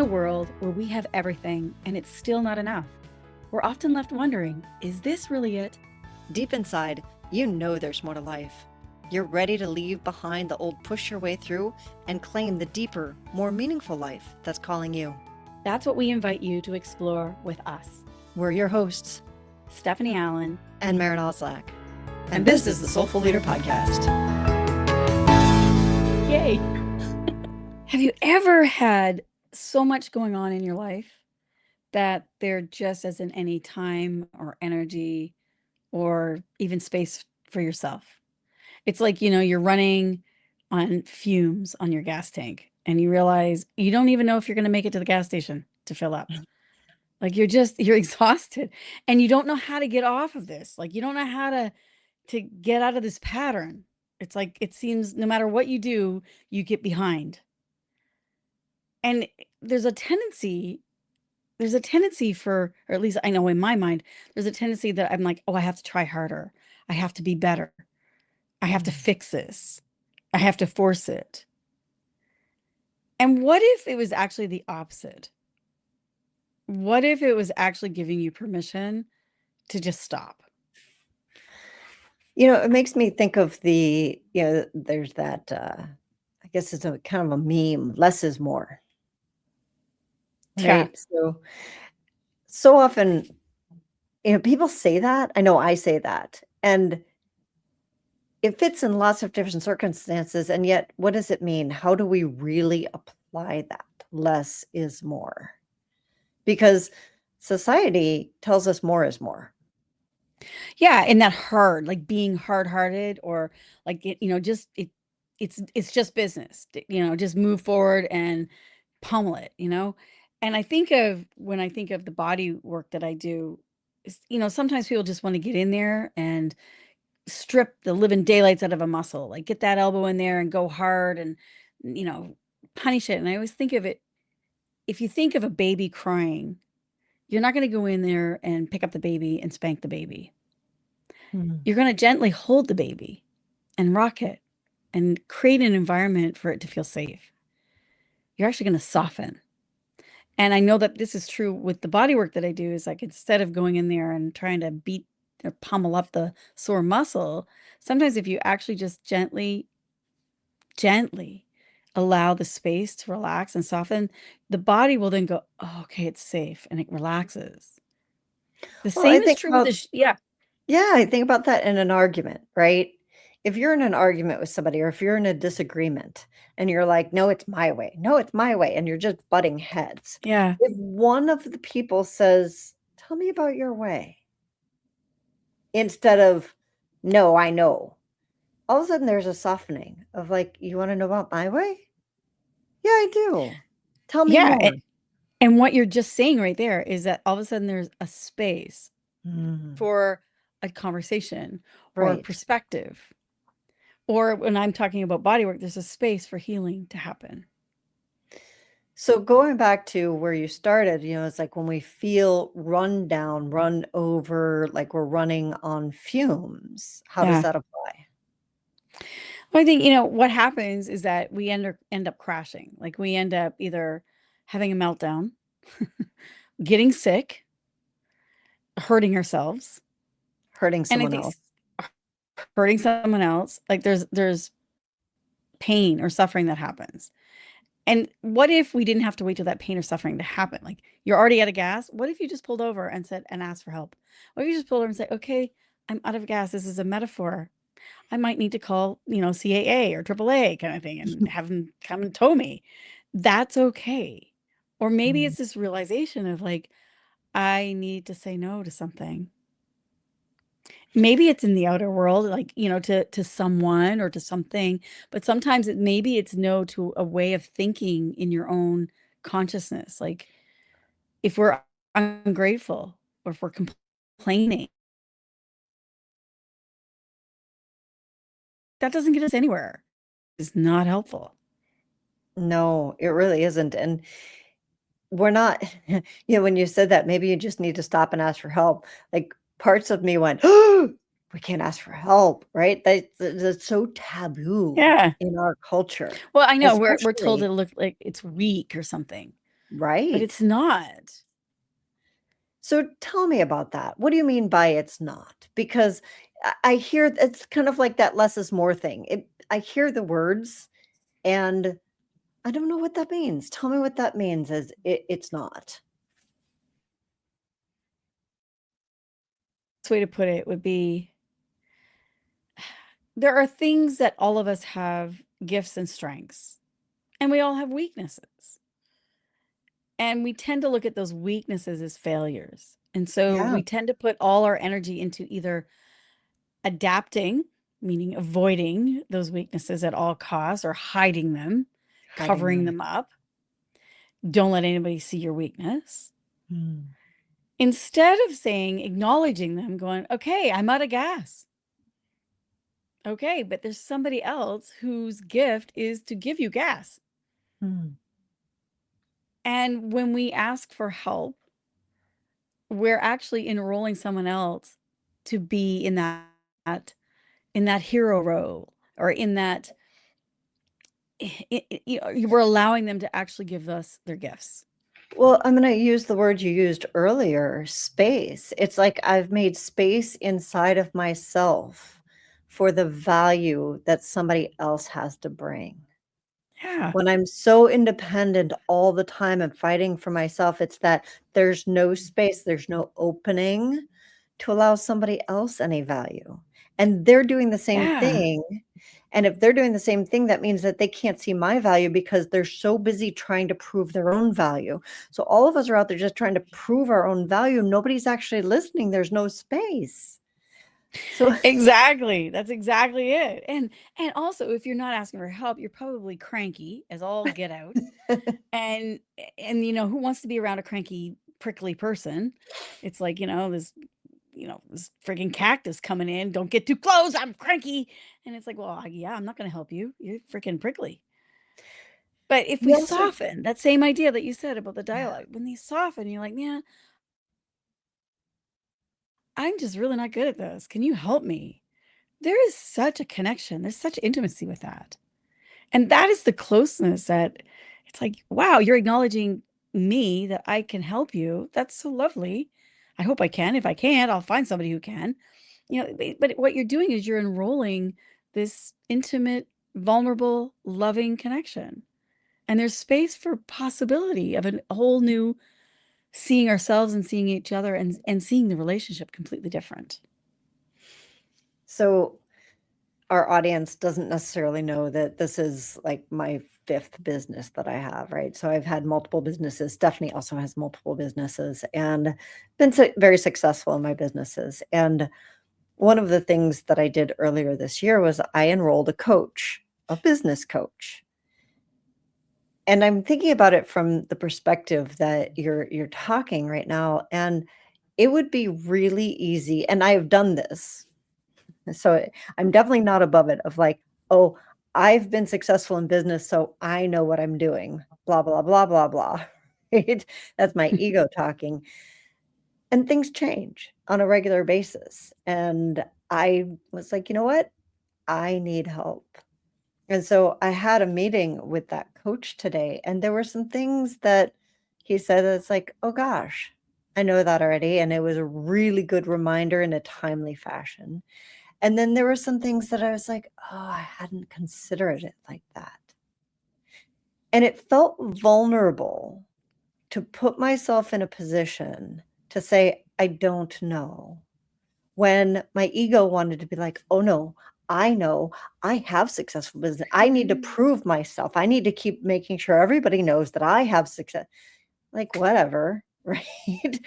a world where we have everything and it's still not enough, we're often left wondering, is this really it? Deep inside, you know there's more to life. You're ready to leave behind the old push your way through and claim the deeper, more meaningful life that's calling you. That's what we invite you to explore with us. We're your hosts, Stephanie Allen and Maren. And this is the Soulful Leader Podcast. Yay! Have you ever had so much going on in your life that there just isn't any time or energy or even space for yourself? It's like, you're running on fumes on your gas tank and you realize you don't even know if you're going to make it to the gas station to fill up. Like you're exhausted and you don't know how to get off of this. Like you don't know how to get out of this pattern. It's like, it seems no matter what you do, you get behind. And there's a tendency for, or at least I know in my mind, there's a tendency that I'm like, oh, I have to try harder. I have to be better. I have to fix this. I have to force it. And what if it was actually the opposite? What if it was actually giving you permission to just stop? It makes me think of there's that, I guess it's a kind of a meme, less is more. Yeah. Right? So often, people say that. I know I say that. And it fits in lots of different circumstances. And yet, what does it mean? How do we really apply that? Less is more. Because society tells us more is more. Yeah. And that hard, like being hard-hearted or like, it's just business, just move forward and pummel it, And when I think of the body work that I do, sometimes people just want to get in there and strip the living daylights out of a muscle, like get that elbow in there and go hard and, punish it. And I always think of it, if you think of a baby crying, you're not going to go in there and pick up the baby and spank the baby. You're going to gently hold the baby and rock it and create an environment for it to feel safe. You're actually going to soften. And I know that this is true with the body work that I do, is like, instead of going in there and trying to beat or pummel up the sore muscle, sometimes if you actually just gently allow the space to relax and soften, the body will then go, oh, okay, it's safe, and it relaxes. The Well, I same is think true with about the, yeah. Yeah, I think about that in an argument, right? If you're in an argument with somebody or if you're in a disagreement and you're like, no, it's my way. No, it's my way. And you're just butting heads. Yeah. If one of the people says, tell me about your way, instead of, no, I know, all of a sudden there's a softening of like, you want to know about my way? Yeah, I do. Tell me Yeah. more. And what you're just saying right there is that all of a sudden there's a space for a conversation or Right. perspective. Or when I'm talking about body work, there's a space for healing to happen. So going back to where you started, it's like when we feel run down, run over, like we're running on fumes. How does that apply? Well, I think, what happens is that we end up crashing. Like we end up either having a meltdown, getting sick, hurting ourselves, Hurting and I someone think else. hurting someone else. Like there's pain or suffering that happens. And what if we didn't have to wait till that pain or suffering to happen? Like you're already out of gas. What if you just pulled over and said and asked for help? What if you just pulled over and said, okay, I'm out of gas. This is a metaphor. I might need to call, CAA or AAA kind of thing and have them come and tow me. That's okay. Or maybe it's this realization of like, I need to say no to something. Maybe it's in the outer world, like, to someone or to something, but sometimes maybe it's no to a way of thinking in your own consciousness. Like if we're ungrateful or if we're complaining, that doesn't get us anywhere. It's not helpful. No, it really isn't. And we're not, when you said that, maybe you just need to stop and ask for help. Like parts of me went, oh, we can't ask for help, right? That's so taboo Yeah. in our culture. Well, I know we're told Especially, to look like it's weak or something. but Right. it's not. So tell me about that. What do you mean by it's not? Because I hear it's kind of like that less is more thing. I hear the words and I don't know what that means. Tell me what that means as it's not. Best way to put it would be there are things that all of us have gifts and strengths, and we all have weaknesses. And we tend to look at those weaknesses as failures. And so Yeah, we tend to put all our energy into either adapting, meaning avoiding those weaknesses at all costs, or hiding them, hiding covering them. them up. Don't let anybody see your weakness. Hmm. Instead of saying, acknowledging them, going, okay, I'm out of gas. Okay, but there's somebody else whose gift is to give you gas. Hmm. And when we ask for help, we're actually enrolling someone else to be in that hero role, or in that you know, we're allowing them to actually give us their gifts. Well, I'm going to use the word you used earlier, space. It's like I've made space inside of myself for the value that somebody else has to bring. Yeah. When I'm so independent all the time and fighting for myself, it's that there's no space, there's no opening to allow somebody else any value. And they're doing the same Yeah. thing. And if they're doing the same thing, that means that they can't see my value because they're so busy trying to prove their own value. So all of us are out there just trying to prove our own value. Nobody's actually listening. There's no space. So Exactly. That's exactly it. And also, if you're not asking for help, you're probably cranky as all get out. And you know, who wants to be around a cranky, prickly person? It's like, this frigging cactus coming in. Don't get too close. I'm cranky. And it's like, well, yeah, I'm not going to help you. You're freaking prickly. But if we we also, soften that same idea that you said about the yeah. dialogue, when they soften, you're like, yeah, I'm just really not good at this. Can you help me? There is such a connection. There's such intimacy with that. And that is the closeness that it's like, wow, you're acknowledging me that I can help you. That's so lovely. I hope I can. If I can't, I'll find somebody who can. But what you're doing is you're enrolling this intimate, vulnerable, loving connection. And there's space for possibility of a whole new seeing ourselves and seeing each other, and seeing the relationship completely different. So our audience doesn't necessarily know that this is like my fifth business that I have, right? So I've had multiple businesses. Stephanie also has multiple businesses and been very successful in my businesses. And one of the things that I did earlier this year was I enrolled a coach, a business coach. And I'm thinking about it from the perspective that you're talking right now, and it would be really easy, and I have done this. So I'm definitely not above it of like, "Oh, I've been successful in business, so I know what I'm doing, blah, blah, blah, blah, blah." Right? That's my ego talking. And things change on a regular basis. And I was like, "You know what? I need help." And so I had a meeting with that coach today, and there were some things that he said that's like, "Oh gosh, I know that already." And it was a really good reminder in a timely fashion. And then there were some things that I was like, "Oh, I hadn't considered it like that." And it felt vulnerable to put myself in a position to say, "I don't know." When my ego wanted to be like, "Oh no, I know. I have successful business. I need to prove myself. I need to keep making sure everybody knows that I have success." Like, whatever, right?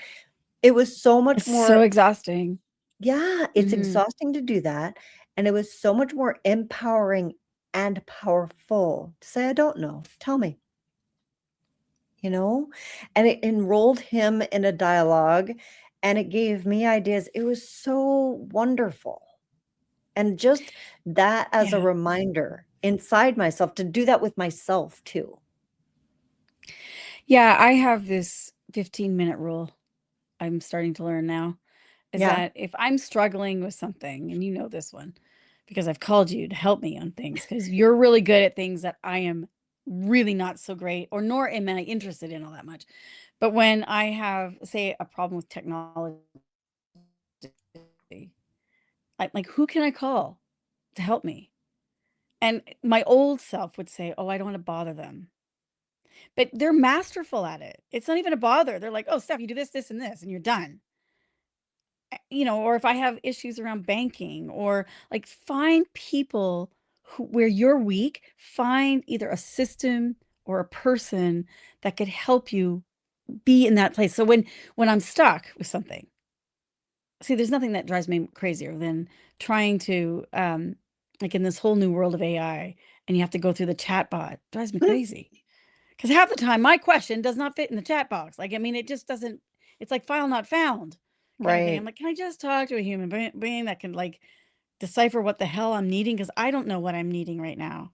It was so much It's more. so exhausting. Yeah, it's Mhm. exhausting to do that, and it was so much more empowering and powerful to say, "I don't know. Tell me." You know? And it enrolled him in a dialogue, and it gave me ideas. It was so wonderful. And just that as a Yeah. reminder inside myself to do that with myself too. Yeah, I have this 15-minute rule I'm starting to learn now, is Yeah. that if I'm struggling with something, and you know this one, because I've called you to help me on things, because you're really good at things that I am really not so great, or nor am I interested in all that much. But when I have, say, a problem with technology, like who can I call to help me? And my old self would say, "Oh, I don't want to bother them." But they're masterful at it. It's not even a bother. They're like, "Oh, Steph, you do this, this, and this, and you're done." Or if I have issues around banking, or like, find people where you're weak, find either a system or a person that could help you be in that place. So when I'm stuck with something, see, there's nothing that drives me crazier than trying to like, in this whole new world of AI, and you have to go through the chat bot. Drives me crazy. Because half the time my question does not fit in the chat box. Like, I mean, it just doesn't, it's like file not found kind of thing. I'm Right. like, can I just talk to a human being that can, like, decipher what the hell I'm needing? Because I don't know what I'm needing right now.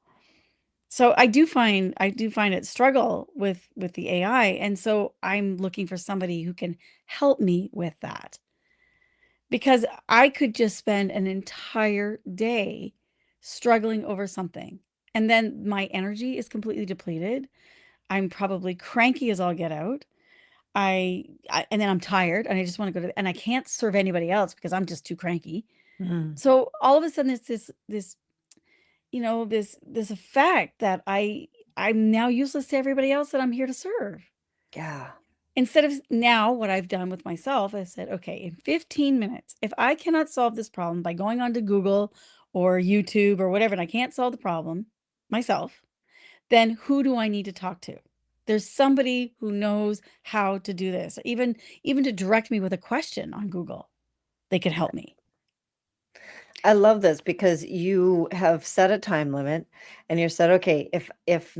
So I do find it struggle with the AI. And so I'm looking for somebody who can help me with that. Because I could just spend an entire day struggling over something. And then my energy is completely depleted. I'm probably cranky as all get out. And then I'm tired and I just want to go to, and I can't serve anybody else because I'm just too cranky. Mm. So all of a sudden it's this effect that I'm now useless to everybody else that I'm here to serve. Yeah. Instead of, now what I've done with myself, I said, okay, in 15 minutes, if I cannot solve this problem by going on to Google or YouTube or whatever, and I can't solve the problem myself, then who do I need to talk to? There's somebody who knows how to do this. Even to direct me with a question on Google, they could help me. I love this because you have set a time limit and you said, okay, if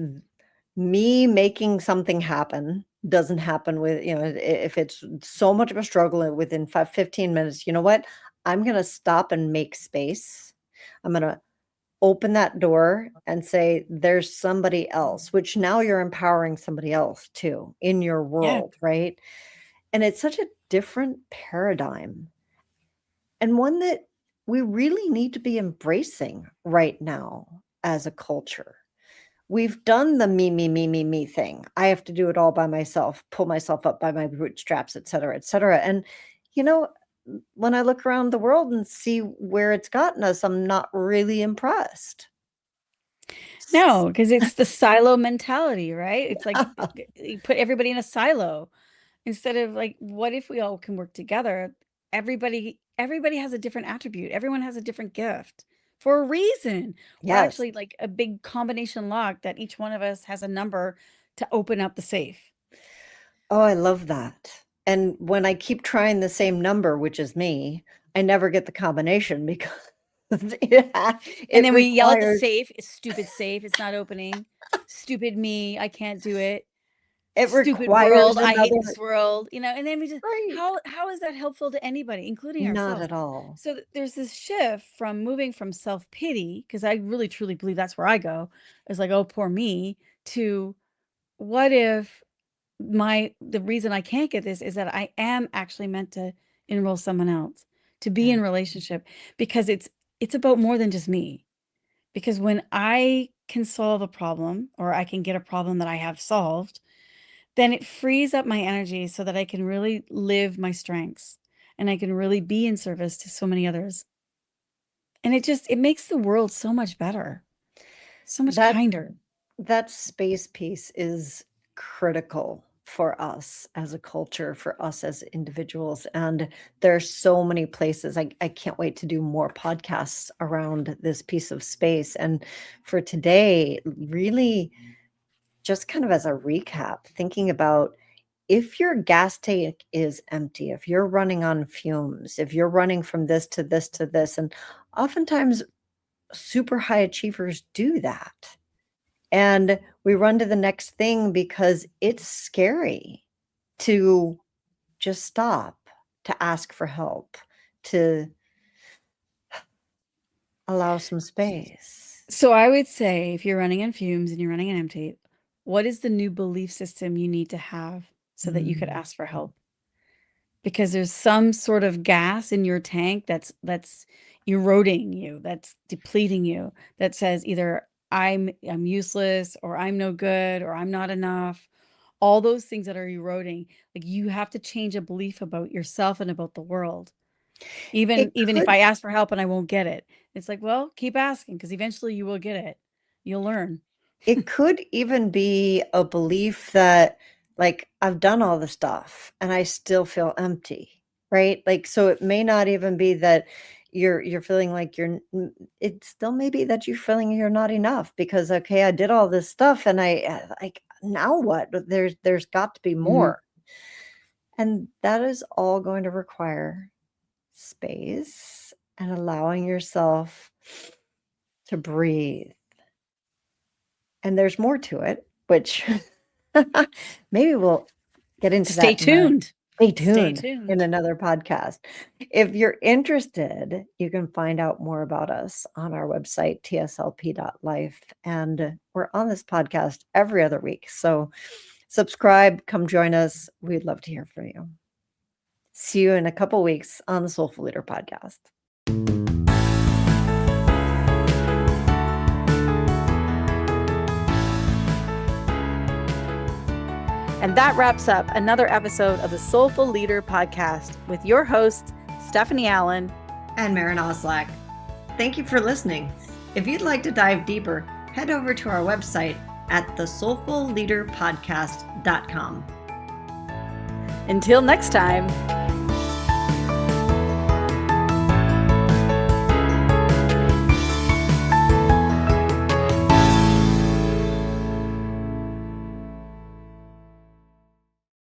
me making something happen doesn't happen with, if it's so much of a struggle within 15 minutes, you know what? I'm going to stop and make space. I'm going to open that door and say, there's somebody else, which now you're empowering somebody else too in your Yeah. world, right? And it's such a different paradigm and one that we really need to be embracing right now as a culture. We've done the me thing. I have to do it all by myself, pull myself up by my bootstraps, et cetera, et cetera. And, you know, when I look around the world and see where it's gotten us, I'm not really impressed. No, because it's the silo mentality, right? It's like you put everybody in a silo instead of, like, what if we all can work together? Everybody has a different attribute. Everyone has a different gift for a reason. We're Yes. actually like a big combination lock that each one of us has a number to open up the safe. Oh, I love that. And when I keep trying the same number, which is me, I never get the combination because And it then we yell at the requires safe. It's stupid safe. It's not opening. Stupid me. I can't do it. it Stupid requires world. I hate another this world. And then we just, right. how is that helpful to anybody, including Not ourselves? at all. So there's this shift from moving from self-pity, because I really truly believe that's where I go. It's like, oh, poor me, to what if the reason I can't get this is that I am actually meant to enroll someone else, to be Yeah. in relationship, because it's about more than just me. Because when I can solve a problem, or I can get a problem that I have solved, then it frees up my energy so that I can really live my strengths and I can really be in service to so many others. And it makes the world so much better, so much That kinder. that space piece is critical for us as a culture, for us as individuals. And there's so many places. I can't wait to do more podcasts around this piece of space. And for today, really just kind of as a recap, thinking about if your gas tank is empty, if you're running on fumes, if you're running from this to this to this, and oftentimes super high achievers do that. And we run to the next thing because it's scary to just stop, to ask for help, to allow some space. So I would say, if you're running on fumes and you're running on empty, what is the new belief system you need to have so that you could Mm, ask for help? Because there's some sort of gas in your tank that's eroding you, that's depleting you, that says either I'm useless, or I'm no good, or I'm not enough. All those things that are eroding, like you have to change a belief about yourself and about the world. It Even if could I ask for help and I won't get it, it's like, well, keep asking because eventually you will get it. You'll learn. It could even be a belief that, like, I've done all the stuff and I still feel empty, right? Like, so it may not even be that you're feeling like it still may be that you're feeling you're not enough because, okay, I did all this stuff and like, now what? There's got to be Mhm. more. And that is all going to require space and allowing yourself to breathe. And there's more to it, which maybe we'll get into Stay that tuned. stay Stay tuned in tuned. another podcast. If you're interested, you can find out more about us on our website, tslp.life. And we're on this podcast every other week. So subscribe, come join us. We'd love to hear from you. See you in a couple weeks on the Soulful Leader podcast. And that wraps up another episode of the Soulful Leader podcast with your hosts, Stephanie Allen and Maren Oslack. Thank you for listening. If you'd like to dive deeper, head over to our website at thesoulfulleaderpodcast.com. Until next time.